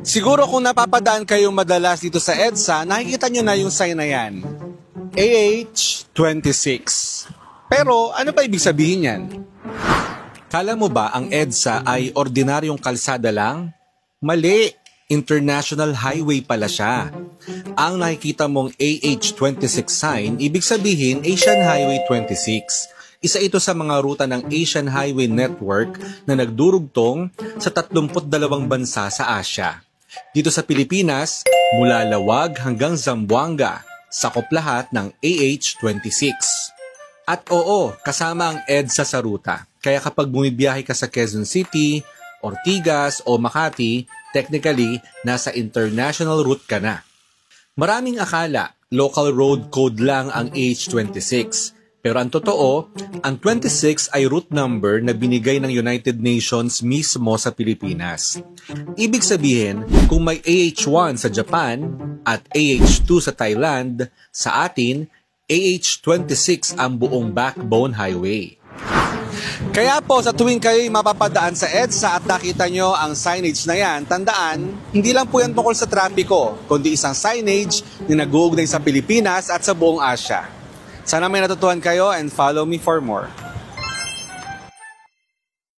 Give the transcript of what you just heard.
Siguro kung napapadaan kayo madalas dito sa EDSA, nakikita nyo na yung sign na yan. AH26. Pero ano pa ibig sabihin yan? Kala mo ba ang EDSA ay ordinaryong kalsada lang? Mali! International Highway pala siya. Ang nakikita mong AH26 sign, ibig sabihin Asian Highway 26. Isa ito sa mga ruta ng Asian Highway Network na nagdurugtong sa 32 bansa sa Asia. Dito sa Pilipinas, mula Lawag hanggang Zamboanga, sakop lahat ng AH26. At oo, kasama ang EDSA sa ruta. Kaya kapag bumibiyahe ka sa Quezon City, Ortigas o Makati, technically, nasa international route ka na. Maraming akala, local road code lang ang AH26. Pero ang totoo, ang 26 ay route number na binigay ng United Nations mismo sa Pilipinas. Ibig sabihin, kung may AH1 sa Japan at AH2 sa Thailand, sa atin, AH26 ang buong backbone highway. Kaya po sa tuwing kayo'y mapapadaan sa EDSA at nakita nyo ang signage na yan, tandaan, hindi lang po yan tungkol sa trapiko, kundi isang signage na nag-uugnay sa Pilipinas at sa buong Asia. Sana may natutuhan kayo and follow me for more.